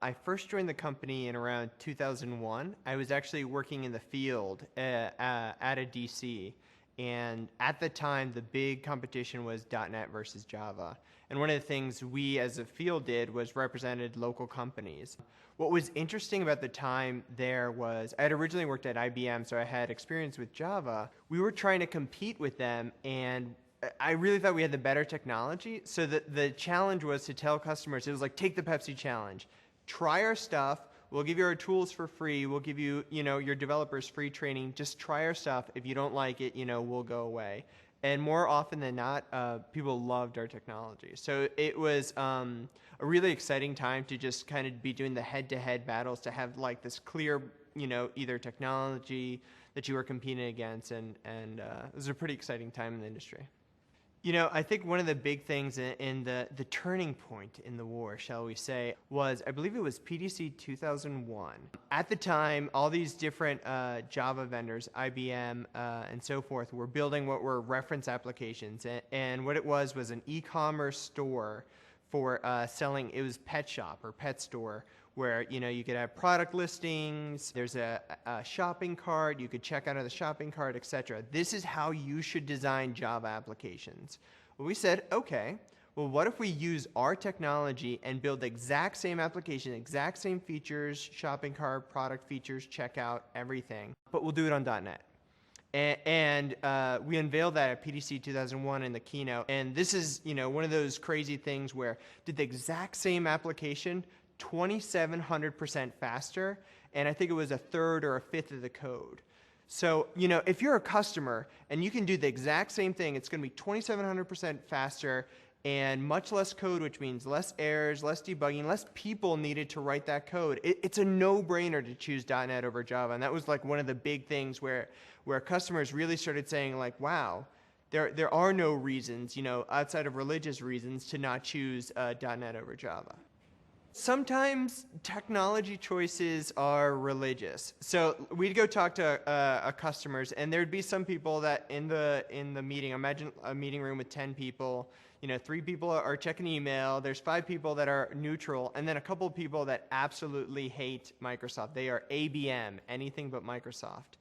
I first joined the company in around 2001. I was actually working in the field at a DC. And at the time, the big competition was .NET versus Java. And one of the things we as a field did was represented local companies. What was interesting about the time there was I had originally worked at IBM, so I had experience with Java. We were trying to compete with them, and I really thought we had the better technology. So the challenge was to tell customers, it was like, take the Pepsi challenge. Try our stuff. We'll give you our tools for free. We'll give you, your developers free training. Just try our stuff. If you don't like it, we'll go away. And more often than not, people loved our technology. So it was a really exciting time to just kind of be doing the head-to-head battles, to have like this clear, either technology that you were competing against. And it was a pretty exciting time in the industry. I think one of the big things in the turning point in the war, shall we say, was, I believe it was PDC 2001. At the time, all these different Java vendors, IBM and so forth, were building what were reference applications. And what it was an e-commerce store for selling, it was pet shop or pet store, where you could have product listings, there's a shopping cart, you could check out of the shopping cart, etc. This is how you should design Java applications. Well, we said, okay, well, what if we use our technology and build the exact same application, exact same features, shopping cart, product features, checkout, everything, but we'll do it on .NET. And we unveiled that at PDC 2001 in the keynote. And this is, one of those crazy things where did the exact same application 2,700% faster, and I think it was a third or a fifth of the code. So, if you're a customer and you can do the exact same thing, it's going to be 2,700% faster and much less code, which means less errors, less debugging, less people needed to write that code. It's a no-brainer to choose .NET over Java, and that was like one of the big things where customers really started saying like, wow, there are no reasons, outside of religious reasons to not choose .NET over Java. Sometimes technology choices are religious. So we'd go talk to customers, and there'd be some people that in the meeting, imagine a meeting room with 10 people, 3 people are checking email, there's 5 people that are neutral, and then a couple of people that absolutely hate Microsoft. They are ABM, anything but Microsoft.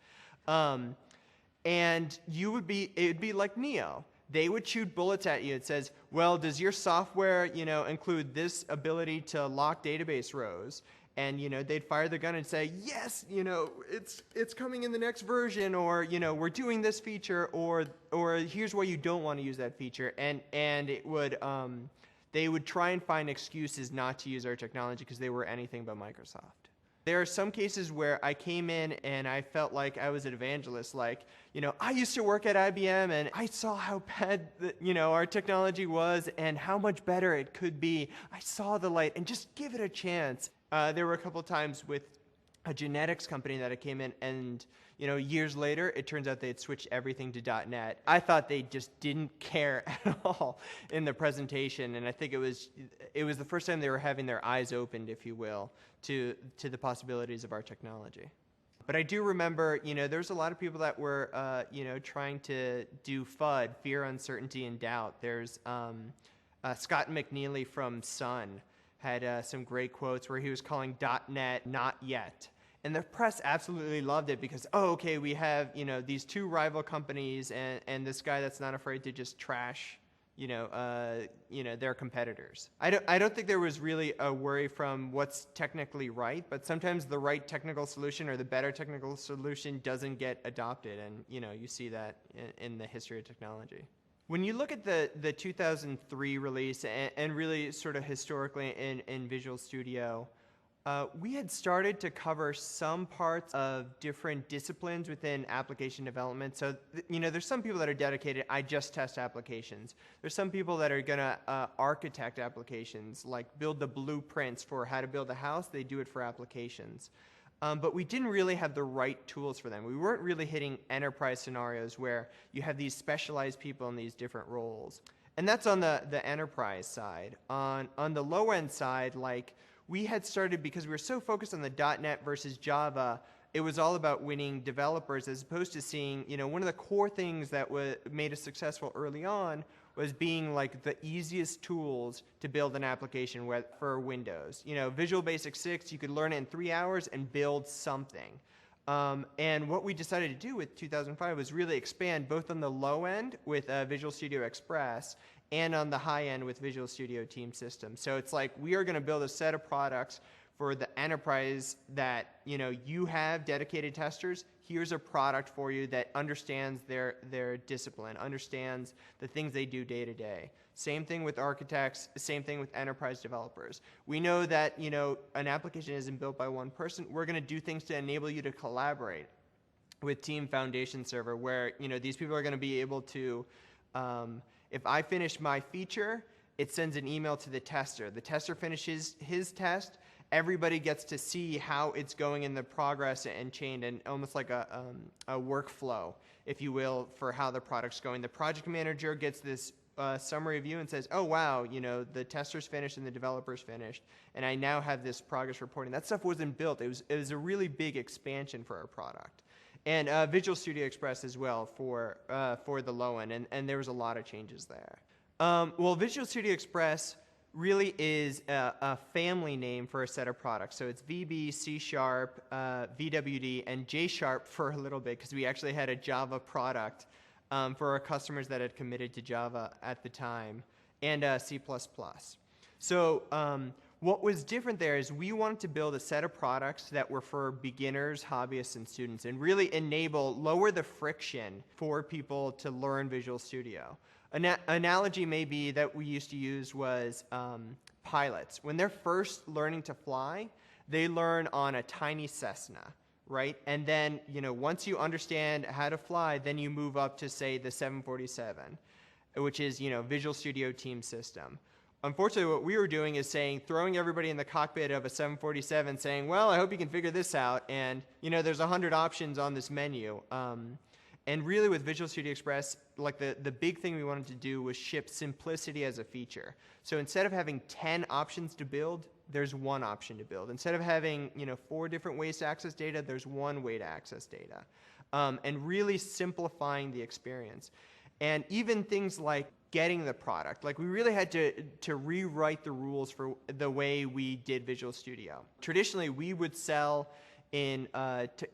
And it would be like Neo. They would shoot bullets at you. It says, well, does your software, include this ability to lock database rows? And, they'd fire the gun and say, yes, it's coming in the next version, or, we're doing this feature, or here's why you don't want to use that feature. And it would, they would try and find excuses not to use our technology because they were anything but Microsoft. There are some cases where I came in and I felt like I was an evangelist. Like, I used to work at IBM and I saw how bad, our technology was and how much better it could be. I saw the light, and just give it a chance. There were a couple of times with a genetics company that I came in, and years later, it turns out they had switched everything to .NET. I thought they just didn't care at all in the presentation, and I think it was the first time they were having their eyes opened, if you will, to the possibilities of our technology. But I do remember, there was a lot of people that were, trying to do FUD, fear, uncertainty, and doubt. There's Scott McNeely from Sun had some great quotes where he was calling .NET not yet. And the press absolutely loved it because, okay, we have, these 2 rival companies and this guy that's not afraid to just trash, their competitors. I don't think there was really a worry from what's technically right, but sometimes the right technical solution or the better technical solution doesn't get adopted, and you see that in the history of technology. When you look at the 2003 release and really sort of historically in Visual Studio, we had started to cover some parts of different disciplines within application development. So, there's some people that are dedicated, I just test applications. There's some people that are going to architect applications, like build the blueprints for how to build a house. They do it for applications. But we didn't really have the right tools for them. We weren't really hitting enterprise scenarios where you have these specialized people in these different roles. And that's on the enterprise side. On the low-end side, like, we had started, because we were so focused on the .NET versus Java, it was all about winning developers as opposed to seeing, one of the core things that made us successful early on was being like the easiest tools to build an application for Windows. You know, Visual Basic 6, you could learn it in 3 hours and build something. And what we decided to do with 2005 was really expand both on the low end with Visual Studio Express and on the high end with Visual Studio Team System. So it's like we are going to build a set of products for the enterprise that, you know, you have dedicated testers. Here's a product for you that understands their discipline, understands the things they do day to day. Same thing with architects, same thing with enterprise developers. We know that, you know, an application isn't built by one person. We're going to do things to enable you to collaborate with Team Foundation Server, where, you know, these people are going to be able to, if I finish my feature, it sends an email to the tester. The tester finishes his test. Everybody gets to see how it's going in the progress and chain, and almost like a workflow, if you will, for how the product's going. The project manager gets this summary view and says, oh, wow, you know, the tester's finished and the developer's finished, and I now have this progress reporting. That stuff wasn't built. It was a really big expansion for our product. And Visual Studio Express as well for the low end, and there was a lot of changes there. Well, Visual Studio Express really is a family name for a set of products. So it's VB, C#, VWD, and J# for a little bit, because we actually had a Java product for our customers that had committed to Java at the time, and C++. So what was different there is we wanted to build a set of products that were for beginners, hobbyists, and students, and really lower the friction for people to learn Visual Studio. Analogy maybe that we used to use was pilots. When they're first learning to fly, they learn on a tiny Cessna, right? And then, you know, once you understand how to fly, then you move up to, say, the 747, which is, you know, Visual Studio Team System. Unfortunately, what we were doing is throwing everybody in the cockpit of a 747, saying, well, I hope you can figure this out, and, you know, there's 100 options on this menu. And really with Visual Studio Express, like the big thing we wanted to do was ship simplicity as a feature. So instead of having 10 options to build, there's one option to build. Instead of having, you know, 4 different ways to access data, there's one way to access data. And really simplifying the experience. And even things like getting the product, like we really had to rewrite the rules for the way we did Visual Studio. Traditionally, we would sell in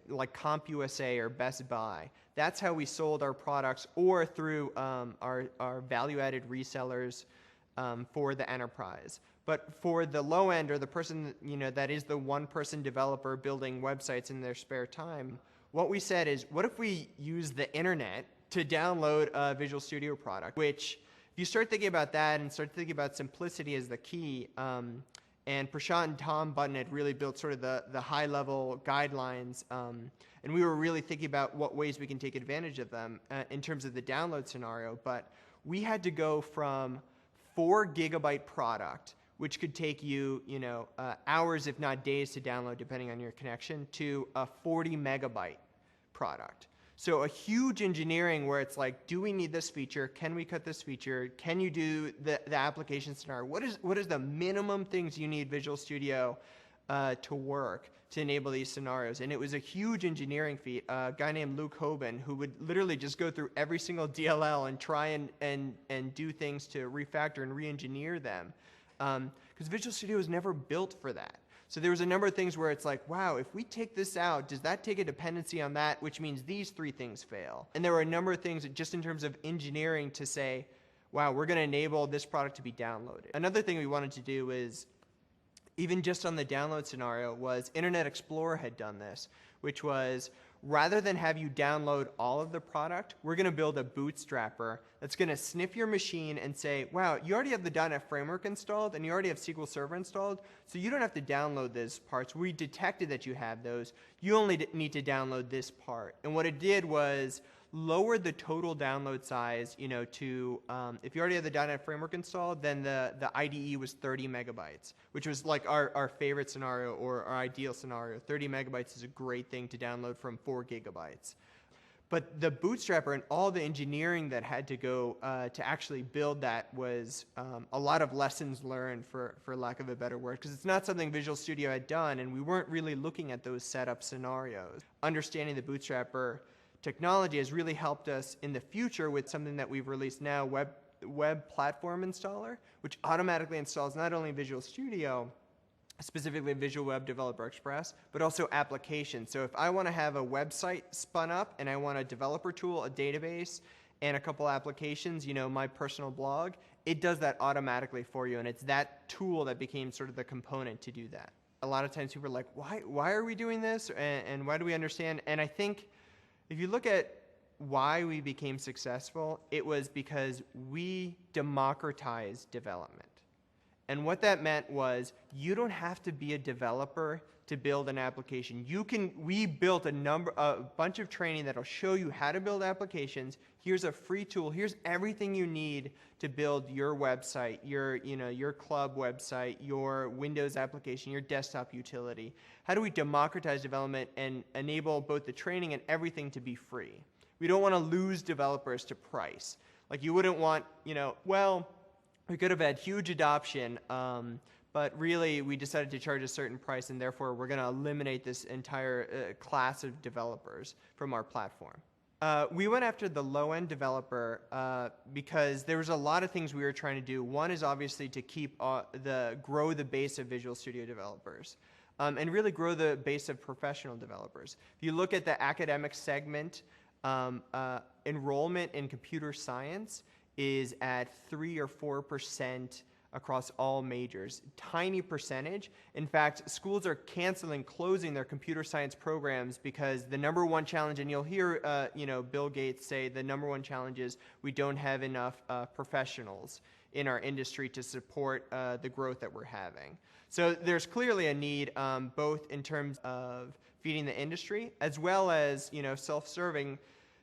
like CompUSA or Best Buy. That's how we sold our products, or through our value-added resellers for the enterprise. But for the low end, or the person, you know, that is the one-person developer building websites in their spare time, what we said is, what if we use the internet to download a Visual Studio product? Which, if you start thinking about that and start thinking about simplicity as the key, and Prashant and Tom Button had really built sort of the high-level guidelines, and we were really thinking about what ways we can take advantage of them in terms of the download scenario. But we had to go from 4 gigabyte product, which could take you, you know, hours if not days to download depending on your connection, to a 40 megabyte product. So a huge engineering where it's like, do we need this feature? Can we cut this feature? Can you do the application scenario? What is the minimum things you need Visual Studio to work to enable these scenarios? And it was a huge engineering feat. A guy named Luke Hoban, who would literally just go through every single DLL and try and do things to refactor and re-engineer them. Because Visual Studio was never built for that. So there was a number of things where it's like, wow, if we take this out, does that take a dependency on that, which means these 3 things fail? And there were a number of things just in terms of engineering to say, wow, we're going to enable this product to be downloaded. Another thing we wanted to do is, even just on the download scenario, was Internet Explorer had done this, which was, rather than have you download all of the product, we're going to build a bootstrapper that's going to sniff your machine and say, wow, you already have the .NET Framework installed and you already have SQL Server installed, so you don't have to download those parts. We detected that you have those. You only need to download this part. And what it did was lower the total download size, you know, to, if you already have the .NET Framework installed, then the IDE was 30 megabytes, which was like our favorite scenario, or our ideal scenario. 30 megabytes is a great thing to download from 4 gigabytes. But the bootstrapper and all the engineering that had to go to actually build that was a lot of lessons learned, for lack of a better word, because it's not something Visual Studio had done, and we weren't really looking at those setup scenarios. Understanding the bootstrapper technology has really helped us in the future with something that we've released now, web platform installer, which automatically installs not only Visual Studio, specifically Visual Web Developer Express, but also applications. So if I want to have a website spun up and I want a developer tool, a database, and a couple applications, my personal blog, it does that automatically for you. And it's that tool that became sort of the component to do that. A lot of times people are like, why are we doing this? And why do we understand? And I think if you look at why we became successful, it was because we democratized development. And what that meant was you don't have to be a developer to build an application. We built a bunch of training that'll show you how to build applications. Here's a free tool. Here's everything you need to build your website, your club website, your Windows application, your desktop utility. How do we democratize development and enable both the training and everything to be free? We don't want to lose developers to price. Like you wouldn't want, we could have had huge adoption, but really we decided to charge a certain price, and therefore we're going to eliminate this entire class of developers from our platform. We went after the low-end developer because there was a lot of things we were trying to do. One is obviously to keep grow the base of Visual Studio developers and really grow the base of professional developers. If you look at the academic segment, enrollment in computer science is at 3 or 4% across all majors. Tiny percentage. In fact, schools are closing their computer science programs because the number one challenge, and you'll hear Bill Gates say the number one challenge is we don't have enough professionals in our industry to support the growth that we're having. So there's clearly a need both in terms of feeding the industry as well as self-serving.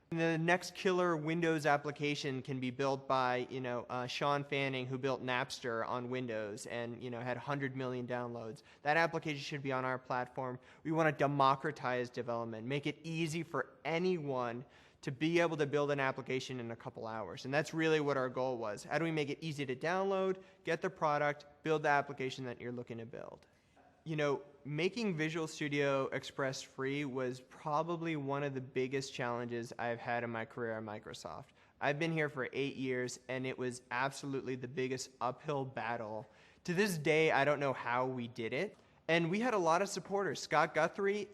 The next killer Windows application can be built by Sean Fanning, who built Napster on Windows and had 100 million downloads. That application should be on our platform. We want to democratize development, make it easy for anyone to be able to build an application in a couple hours. And that's really what our goal was. How do we make it easy to download, get the product, build the application that you're looking to build? Making Visual Studio Express free was probably one of the biggest challenges I've had in my career at Microsoft. I've been here for 8 years, and it was absolutely the biggest uphill battle. To this day, I don't know how we did it. And we had a lot of supporters. Scott Guthrie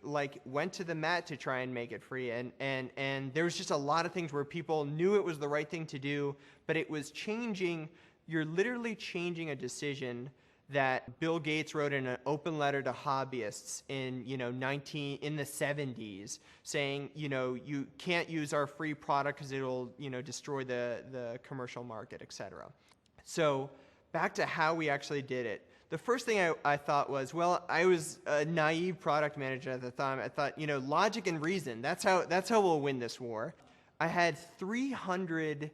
went to the mat to try and make it free, and there was just a lot of things where people knew it was the right thing to do, but it was changing. You're literally changing a decision that Bill Gates wrote in an open letter to hobbyists in the 70s, saying you can't use our free product because it'll destroy the commercial market, etc. So back to how we actually did it. The first thing I thought was, I was a naive product manager at the time. I thought logic and reason. That's how we'll win this war. I had 300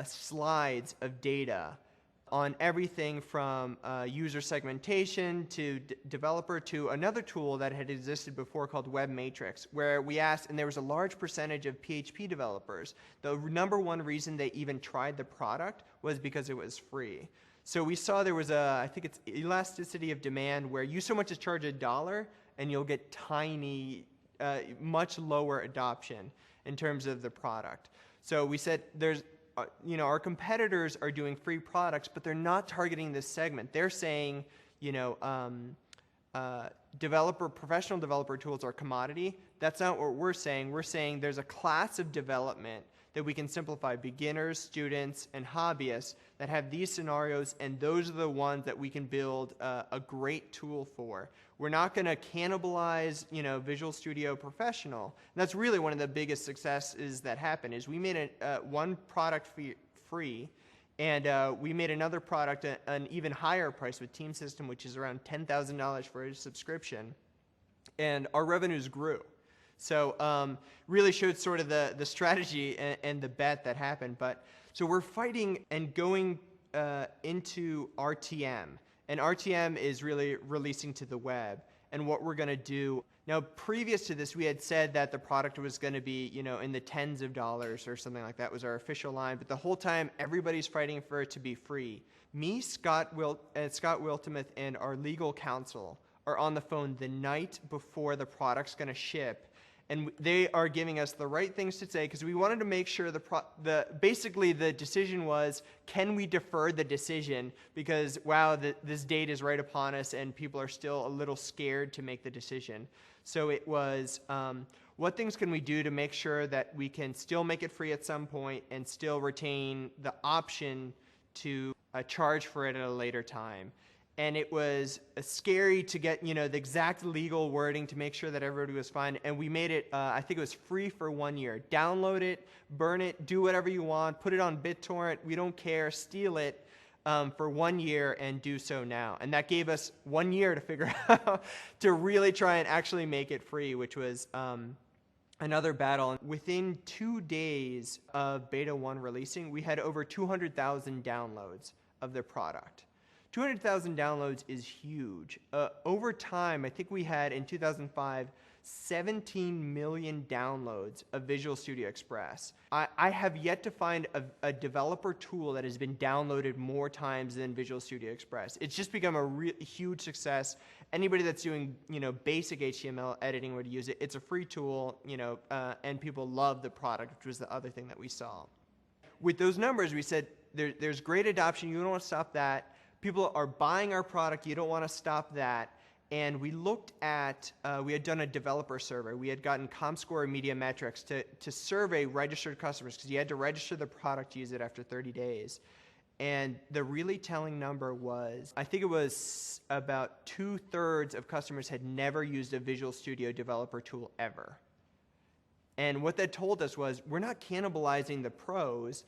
slides of data on everything from user segmentation to developer to another tool that had existed before called Web Matrix, where we asked, and there was a large percentage of PHP developers. The number one reason they even tried the product was because it was free. So we saw there was I think it's elasticity of demand, where you so much as charge $1 and you'll get tiny, much lower adoption in terms of the product. So we said our competitors are doing free products, but they're not targeting this segment. They're saying, professional developer tools are commodity. That's not what we're saying. We're saying there's a class of development that we can simplify: beginners, students, and hobbyists that have these scenarios, and those are the ones that we can build a great tool for. We're not going to cannibalize, Visual Studio Professional. And that's really one of the biggest successes that happened. Is we made one product free, and we made another product an even higher price with Team System, which is around $10,000 for a subscription, and our revenues grew. So really showed sort of the strategy and the bet that happened. But so we're fighting and going into RTM. And RTM is really releasing to the web. And what we're going to do now, previous to this, we had said that the product was going to be, in the tens of dollars or something like that was our official line. But the whole time, everybody's fighting for it to be free. Me, Scott Wiltmuth, and our legal counsel are on the phone the night before the product's going to ship. And they are giving us the right things to say because we wanted to make sure basically the decision was, can we defer the decision? Because, wow, this date is right upon us and people are still a little scared to make the decision. So it was, what things can we do to make sure that we can still make it free at some point and still retain the option to charge for it at a later time? And it was scary to get, the exact legal wording to make sure that everybody was fine. And we made it, I think it was free for 1 year. Download it, burn it, do whatever you want, put it on BitTorrent, we don't care, steal it for 1 year and do so now. And that gave us 1 year to figure out to really try and actually make it free, which was another battle. Within 2 days of Beta 1 releasing, we had over 200,000 downloads of the product. 200,000 downloads is huge. Over time, I think we had in 2005, 17 million downloads of Visual Studio Express. I have yet to find a developer tool that has been downloaded more times than Visual Studio Express. It's just become a huge success. Anybody that's doing basic HTML editing would use it. It's a free tool, and people love the product, which was the other thing that we saw. With those numbers, we said there's great adoption. You don't want to stop that. People are buying our product. You don't want to stop that. And we looked at, we had done a developer survey. We had gotten ComScore and Mediametrics to survey registered customers because you had to register the product to use it after 30 days. And the really telling number was, I think it was about 2/3 of customers had never used a Visual Studio developer tool ever. And what that told us was, we're not cannibalizing the pros.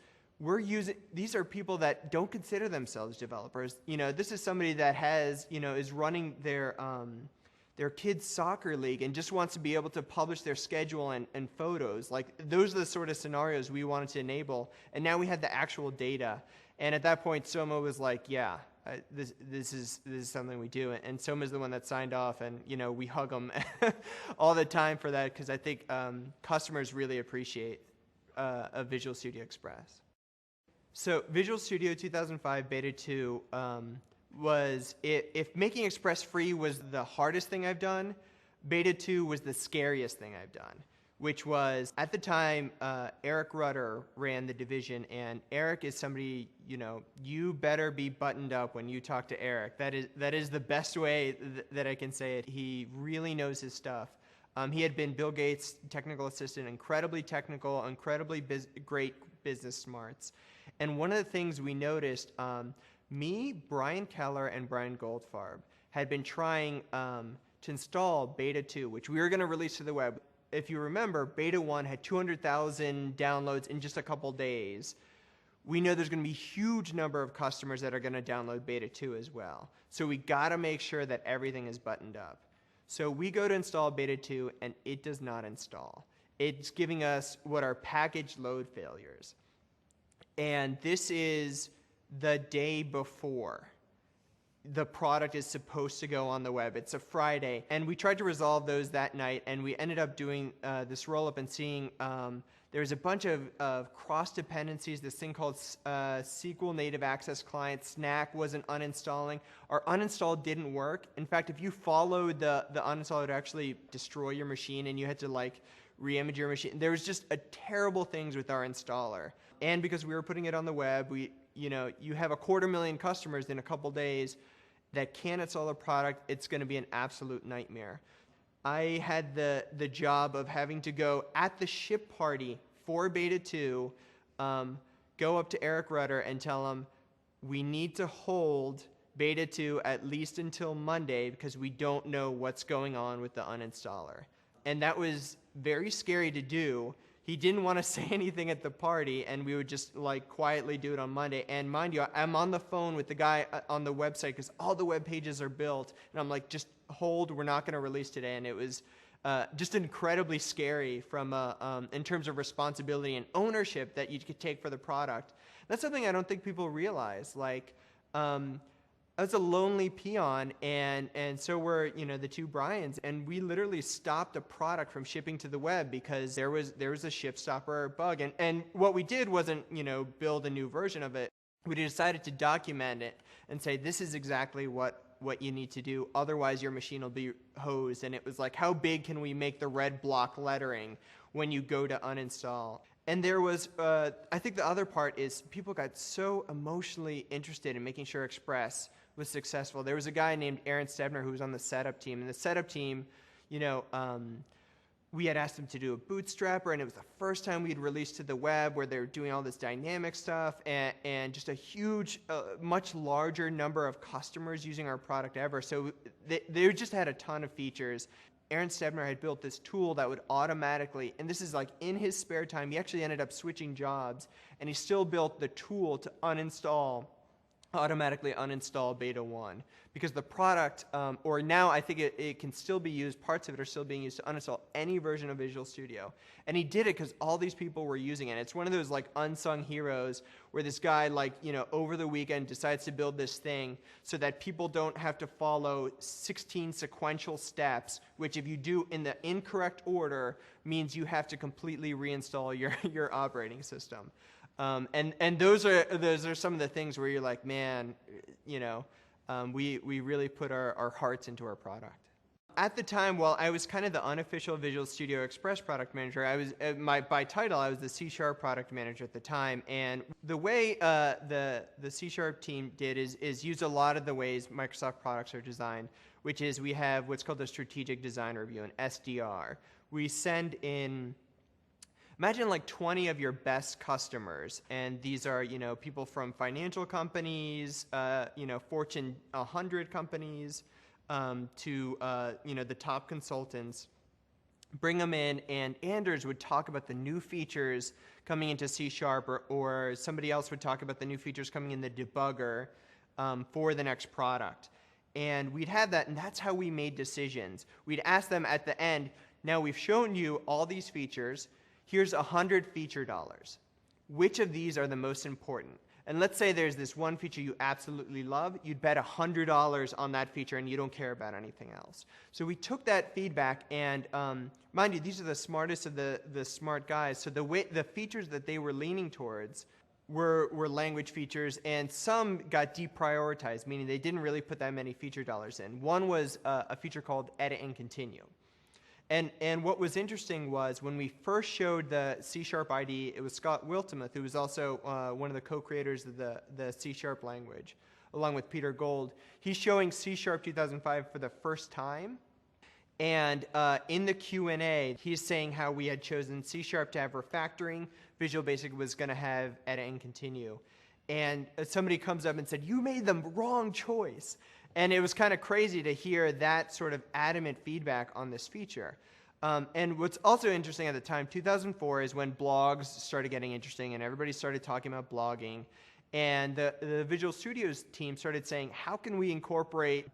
These are people that don't consider themselves developers. This is somebody that has, is running their kids' soccer league and just wants to be able to publish their schedule and photos. Like, those are the sort of scenarios we wanted to enable. And now we had the actual data. And at that point, Soma was like, yeah, this is something we do. And Soma's the one that signed off, and we hug them all the time for that, because I think customers really appreciate a Visual Studio Express. So Visual Studio 2005 Beta 2 was, if making Express free was the hardest thing I've done, Beta 2 was the scariest thing I've done, which was, at the time, Eric Rutter ran the division, and Eric is somebody, you better be buttoned up when you talk to Eric. That is the best way that I can say it. He really knows his stuff. He had been Bill Gates' technical assistant, incredibly technical, incredibly great business smarts. And one of the things we noticed, me, Brian Keller, and Brian Goldfarb had been trying to install Beta 2, which we were going to release to the web. If you remember, Beta 1 had 200,000 downloads in just a couple days. We know there's going to be a huge number of customers that are going to download Beta 2 as well. So we got to make sure that everything is buttoned up. So we go to install Beta 2, and it does not install. It's giving us what are package load failures. And this is the day before the product is supposed to go on the web. It's a Friday. And we tried to resolve those that night, and we ended up doing this roll-up and seeing there's a bunch of cross-dependencies, this thing called SQL Native Access Client. Snack wasn't uninstalling. Our uninstall didn't work. In fact, if you followed the uninstall, it would actually destroy your machine, and you had to re-image your machine. There was just terrible things with our installer. And because we were putting it on the web, you have 250,000 customers in a couple days that can't install a product. It's going to be an absolute nightmare. I had the job of having to go at the ship party for Beta 2, go up to Eric Rutter and tell him, we need to hold Beta 2 at least until Monday because we don't know what's going on with the uninstaller. And that was very scary to do. He didn't want to say anything at the party, and we would just quietly do it on Monday. And mind you, I'm on the phone with the guy on the website because all the web pages are built, and I'm like, just hold, we're not going to release today. And it was just incredibly scary from in terms of responsibility and ownership that you could take for the product. That's something I don't think people realize. I was a lonely peon, and so were the two Brians, and we literally stopped a product from shipping to the web because there was a ship stopper bug. And what we did wasn't build a new version of it. We decided to document it and say this is exactly what what you need to do. Otherwise, your machine will be hosed. And it was like, how big can we make the red block lettering when you go to uninstall? And there was, I think the other part is people got so emotionally interested in making sure Express was successful. There was a guy named Aaron Stebner who was on the setup team. And the setup team, we had asked him to do a bootstrapper, and it was the first time we'd released to the web where they were doing all this dynamic stuff, and just a huge, much larger number of customers using our product ever. So they just had a ton of features. Aaron Stebner had built this tool that would automatically, and this is like in his spare time, he actually ended up switching jobs, and he still built the tool to automatically uninstall Beta 1, because the product, or now I think it can still be used, parts of it are still being used to uninstall any version of Visual Studio. And he did it because all these people were using it. It's one of those like unsung heroes where this guy over the weekend decides to build this thing so that people don't have to follow 16 sequential steps, which if you do in the incorrect order means you have to completely reinstall your operating system. And those are some of the things where you're like, man, we really put our hearts into our product. At the time, while I was kind of the unofficial Visual Studio Express product manager, I was by title I was the C# product manager at the time. And the way the C# team did is use a lot of the ways Microsoft products are designed, which is we have what's called the Strategic Design Review, an SDR. We send in. Imagine like 20 of your best customers, and these are, people from financial companies, Fortune 100 companies, to, the top consultants. Bring them in, and Anders would talk about the new features coming into C#, or somebody else would talk about the new features coming in the debugger for the next product. And we'd have that, and that's how we made decisions. We'd ask them at the end, now we've shown you all these features. Here's 100 feature dollars. Which of these are the most important? And let's say there's this one feature you absolutely love. You'd bet $100 on that feature, and you don't care about anything else. So we took that feedback, and mind you, these are the smartest of the smart guys. So the features that they were leaning towards were language features, and some got deprioritized, meaning they didn't really put that many feature dollars in. One was a feature called Edit and Continue. And what was interesting was when we first showed the C# IDE, it was Scott Wiltemuth, who was also one of the co-creators of the C# language, along with Peter Gold. He's showing C# 2005 for the first time. And in the Q&A, he's saying how we had chosen C# to have refactoring. Visual Basic was going to have Edit and Continue. And somebody comes up and said, you made the wrong choice. And it was kind of crazy to hear that sort of adamant feedback on this feature. And what's also interesting at the time, 2004 is when blogs started getting interesting and everybody started talking about blogging. And the Visual Studios team started saying, how can we incorporate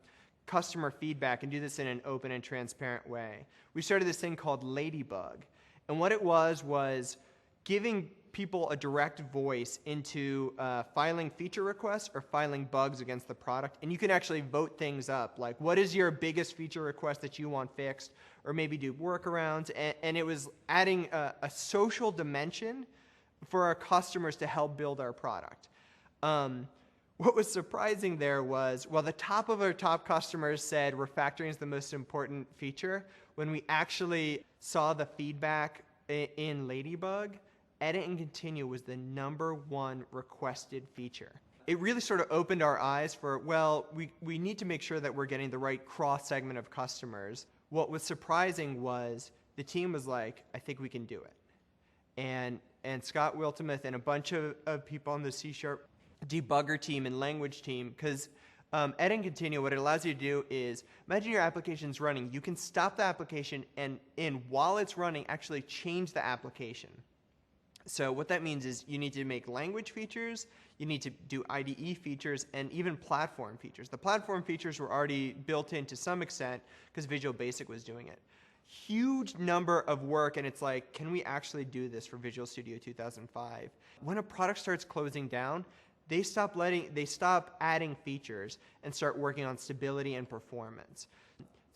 customer feedback and do this in an open and transparent way? We started this thing called Ladybug. And what it was giving people a direct voice into filing feature requests or filing bugs against the product. And you can actually vote things up, like what is your biggest feature request that you want fixed, or maybe do workarounds. And it was adding a social dimension for our customers to help build our product. What was surprising there was, while the top of our top customers said refactoring is the most important feature, when we actually saw the feedback in Ladybug, Edit and Continue was the #1 requested feature. It really sort of opened our eyes for, well, we need to make sure that we're getting the right cross-segment of customers. What was surprising was the team was like, I think we can do it. And Scott Wiltemuth and a bunch of people on the C# debugger team and language team, because Edit and Continue, what it allows you to do is, imagine your application's running. You can stop the application and while it's running, actually change the application. So what that means is you need to make language features, you need to do IDE features, and even platform features. The platform features were already built in to some extent because Visual Basic was doing it. Huge number of work, and it's like, can we actually do this for Visual Studio 2005? When a product starts closing down, they stop adding features and start working on stability and performance.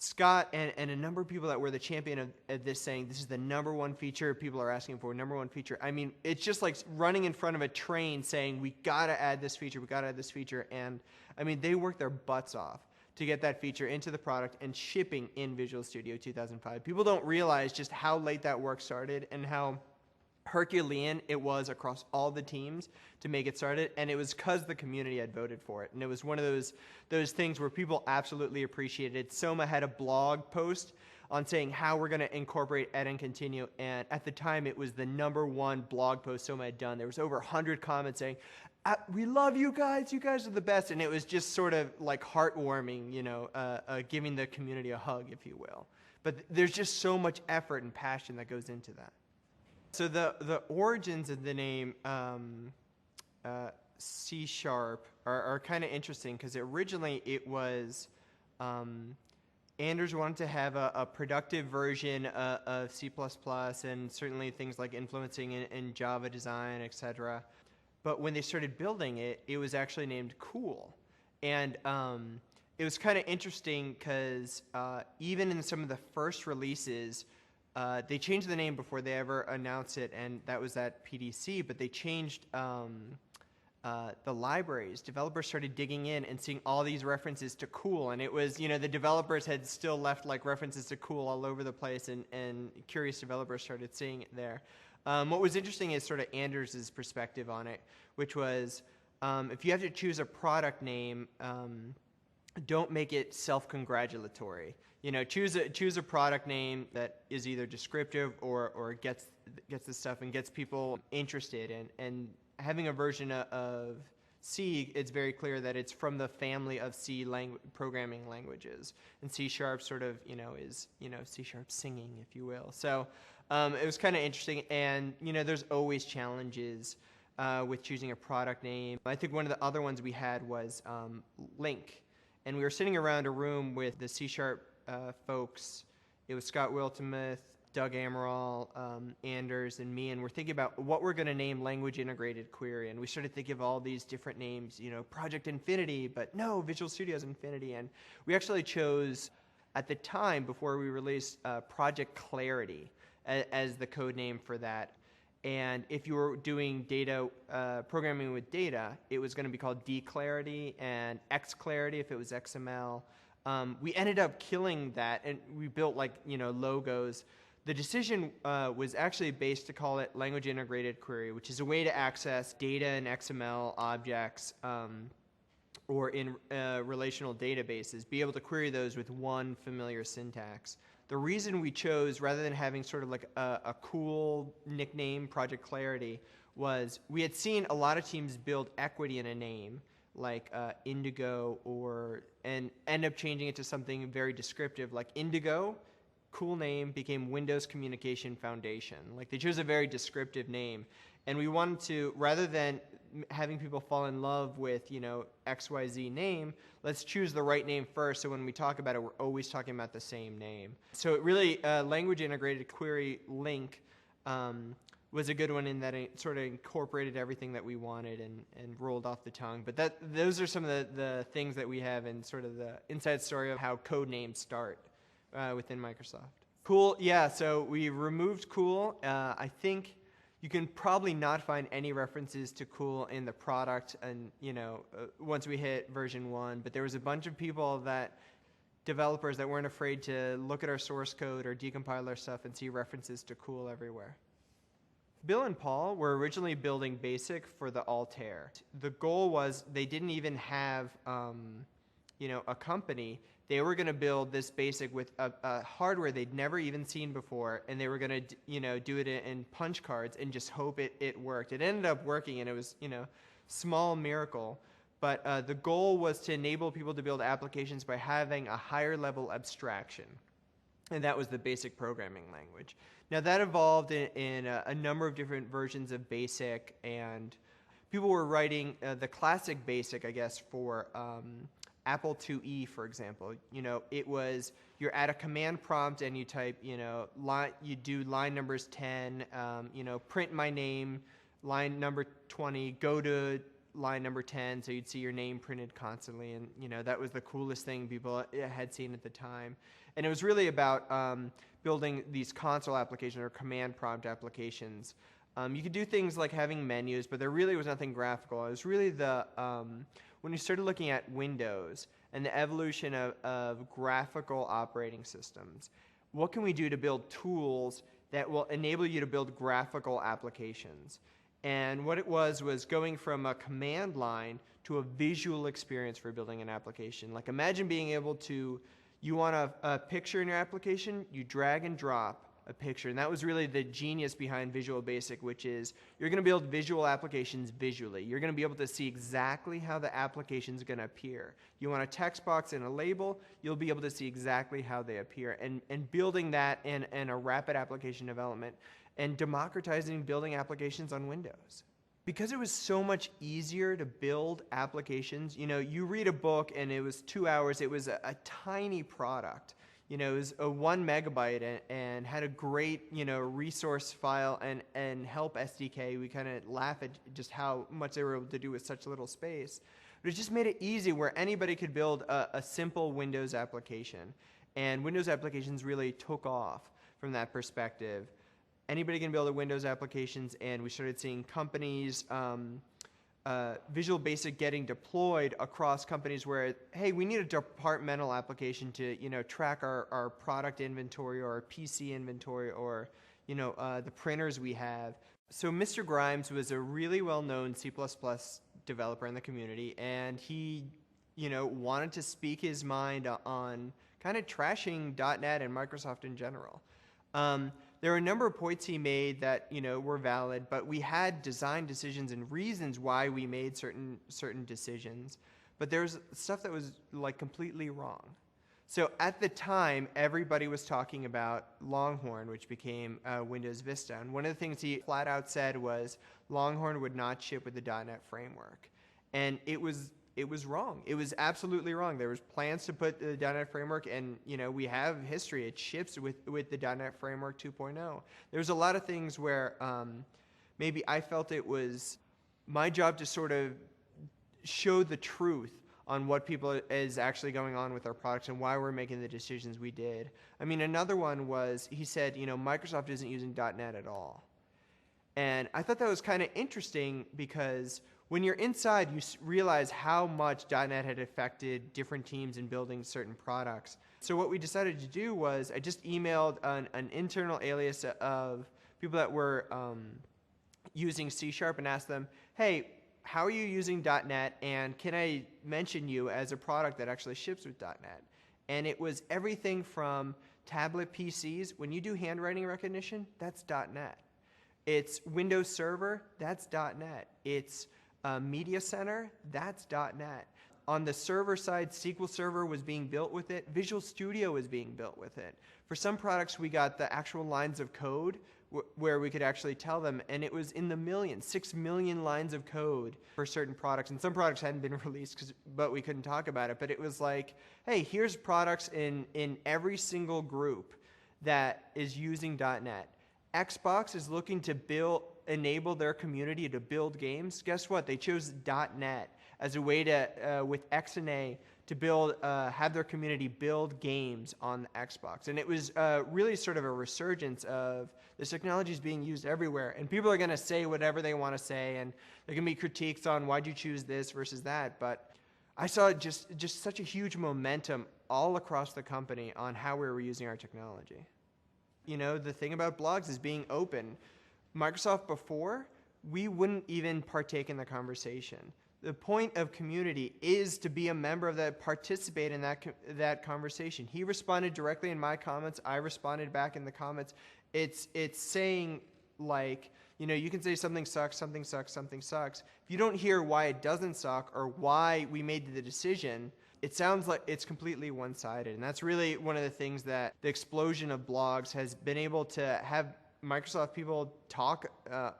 Scott and a number of people that were the champion of this saying, this is the #1 feature people are asking for, #1 feature. I mean, it's just like running in front of a train saying, we got to add this feature, we got to add this feature. And I mean, they worked their butts off to get that feature into the product and shipping in Visual Studio 2005. People don't realize just how late that work started and how Herculean it was across all the teams to make it started, and it was because the community had voted for it. And it was one of those things where people absolutely appreciated it. Soma had a blog post on saying how we're going to incorporate Ed and Continue, and at the time it was the #1 blog post Soma had done. There was over 100 comments saying, we love you guys are the best, and it was just sort of like heartwarming, giving the community a hug, if you will. But there's just so much effort and passion that goes into that. So the origins of the name C# are kind of interesting, because originally it was Anders wanted to have a productive version of C++, and certainly things like influencing in Java design, etc. But when they started building it, it was actually named Cool. And it was kind of interesting because even in some of the first releases, they changed the name before they ever announced it, and that was at PDC, but they changed the libraries. Developers started digging in and seeing all these references to Cool, and it was, the developers had still left like references to Cool all over the place, and curious developers started seeing it there. What was interesting is sort of Anders' perspective on it, which was if you have to choose a product name, don't make it self-congratulatory. Choose a product name that is either descriptive or gets the stuff and gets people interested. And having a version of C, it's very clear that it's from the family of C programming languages, and C# sort of is C# singing, if you will. So it was kind of interesting, and there's always challenges with choosing a product name. I think one of the other ones we had was Link, and we were sitting around a room with the C# folks. It was Scott Wiltemuth, Doug Amaral, Anders, and me, and we're thinking about what we're going to name Language Integrated Query, and we started thinking of all these different names, Project Infinity, but no, Visual Studio's Infinity, and we actually chose, at the time, before we released, Project Clarity as the code name for that. And if you were doing data, programming with data, it was going to be called D-Clarity and X-Clarity if it was XML. We ended up killing that, and we built logos. The decision was actually based to call it Language Integrated Query, which is a way to access data in XML objects or in relational databases, be able to query those with one familiar syntax. The reason we chose, rather than having sort of like a cool nickname, Project Clarity, was we had seen a lot of teams build equity in a name, like Indigo, and end up changing it to something very descriptive, like Indigo, cool name, became Windows Communication Foundation. Like, they chose a very descriptive name, and we wanted to, rather than having people fall in love with XYZ name, let's choose the right name first, so when we talk about it, we're always talking about the same name. So it really, Language Integrated Query Link was a good one in that it sort of incorporated everything that we wanted and rolled off the tongue. But those are some of the things that we have in sort of the inside story of how code names start within Microsoft. Cool, yeah, so we removed Cool. I think you can probably not find any references to Cool in the product, and once we hit version 1, but there was a bunch of developers that weren't afraid to look at our source code or decompile our stuff and see references to Cool everywhere. Bill and Paul were originally building BASIC for the Altair. The goal was they didn't even have a company. They were going to build this BASIC with a hardware they'd never even seen before, and they were going to do it in punch cards and just hope it worked. It ended up working, and it was small miracle. But the goal was to enable people to build applications by having a higher level abstraction, and that was the BASIC programming language. Now that evolved in a number of different versions of BASIC, and people were writing the classic BASIC, I guess, for Apple IIe, for example. It was, you're at a command prompt and you type, you do line numbers 10, print my name, line number 20, go to line number 10, so you'd see your name printed constantly, and that was the coolest thing people had seen at the time. And it was really about building these console applications or command prompt applications. You could do things like having menus, but there really was nothing graphical. It was really when you started looking at Windows and the evolution of graphical operating systems. What can we do to build tools that will enable you to build graphical applications? And what it was going from a command line to a visual experience for building an application. Like imagine being able to, you want a picture in your application, you drag and drop a picture. And that was really the genius behind Visual Basic, which is you're going to build visual applications visually. You're going to be able to see exactly how the application is going to appear. You want a text box and a label, you'll be able to see exactly how they appear. And building that in a rapid application development and democratizing building applications on Windows. Because it was so much easier to build applications, you read a book and it was 2 hours, it was a tiny product. It was a 1 megabyte and had a great, resource file and help SDK. We kind of laugh at just how much they were able to do with such little space. But it just made it easy where anybody could build a simple Windows application. And Windows applications really took off from that perspective. Anybody can build a Windows applications, and we started seeing companies, Visual Basic getting deployed across companies where, hey, we need a departmental application to, track our product inventory or our PC inventory or, the printers we have. So Mr. Grimes was a really well-known C++ developer in the community, and he, wanted to speak his mind on kind of trashing .NET and Microsoft in general. There were a number of points he made that were valid, but we had design decisions and reasons why we made certain decisions. But there's stuff that was like completely wrong. So at the time, everybody was talking about Longhorn, which became Windows Vista. And one of the things he flat out said was Longhorn would not ship with the .NET framework, and it was wrong. It was absolutely wrong. There was plans to put the .NET framework, and we have history. It ships with the .NET framework 2.0. There's a lot of things where maybe I felt it was my job to sort of show the truth on what people is actually going on with our products and why we're making the decisions we did. I mean, another one was he said, Microsoft isn't using .NET at all. And I thought that was kind of interesting because when you're inside, you realize how much .NET had affected different teams in building certain products. So what we decided to do was I just emailed an internal alias of people that were using C# and asked them, hey, how are you using .NET, and can I mention you as a product that actually ships with .NET? And it was everything from tablet PCs. When you do handwriting recognition, that's .NET. It's Windows Server, that's .NET. It's Media Center, that's .NET. On the server side, SQL Server was being built with it. Visual Studio was being built with it. For some products, we got the actual lines of code where we could actually tell them, and it was in the millions, 6 million lines of code for certain products. And some products hadn't been released, but we couldn't talk about it. But it was like, hey, here's products in every single group that is using .NET. Xbox is looking to enable their community to build games. Guess what? They chose .NET as a way to, with XNA, to have their community build games on the Xbox. And it was really sort of a resurgence of this technology is being used everywhere. And people are going to say whatever they want to say, and there can be critiques on why'd you choose this versus that. But I saw just such a huge momentum all across the company on how we were using our technology. The thing about blogs is being open. Microsoft before, we wouldn't even partake in the conversation. The point of community is to be a member of that, participate in that conversation. He responded directly in my comments. I responded back in the comments. It's saying, like, you can say something sucks, something sucks, something sucks. If you don't hear why it doesn't suck or why we made the decision, it sounds like it's completely one-sided. And that's really one of the things that the explosion of blogs has been able to have Microsoft people talk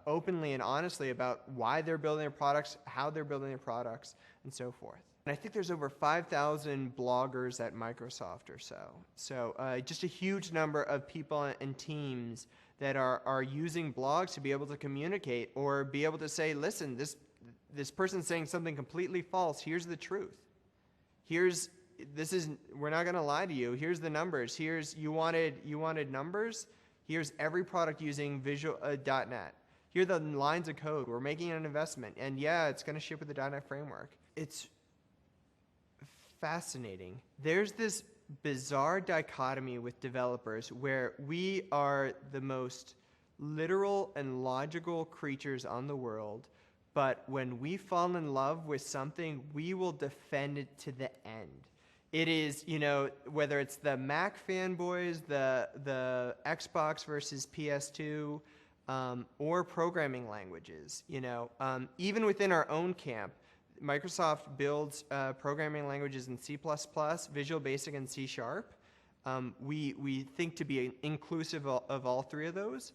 openly and honestly about why they're building their products, how they're building their products, and so forth. And I think there's over 5,000 bloggers at Microsoft or so. So just a huge number of people and teams that are using blogs to be able to communicate or be able to say, listen, this person's saying something completely false. Here's the truth. We're not going to lie to you. Here's the numbers. You wanted numbers. Here's every product using .NET. Here are the lines of code. We're making an investment. And yeah, it's going to ship with the .NET framework. It's fascinating. There's this bizarre dichotomy with developers where we are the most literal and logical creatures on the world, but when we fall in love with something, we will defend it to the end. It is, whether it's the Mac fanboys, the Xbox versus PS2, or programming languages. Even within our own camp, Microsoft builds programming languages in C++, Visual Basic, and C#. We think to be inclusive of all three of those.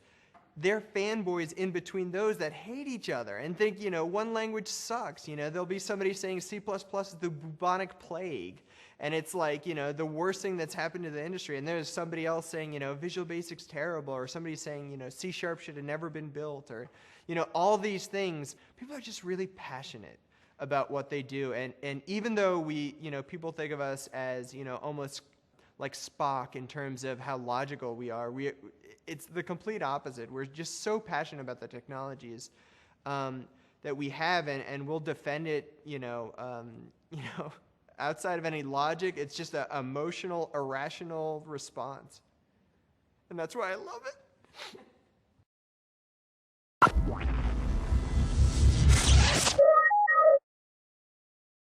They're fanboys in between those that hate each other and think, one language sucks. There'll be somebody saying C++ is the bubonic plague. And it's like, the worst thing that's happened to the industry. And there's somebody else saying, Visual Basic's terrible. Or somebody saying, C# should have never been built. Or, all these things. People are just really passionate about what they do. And even though people think of us as, almost like Spock in terms of how logical we are, it's the complete opposite. We're just so passionate about the technologies that we have, and we'll defend it, outside of any logic. It's just an emotional, irrational response. And that's why I love it.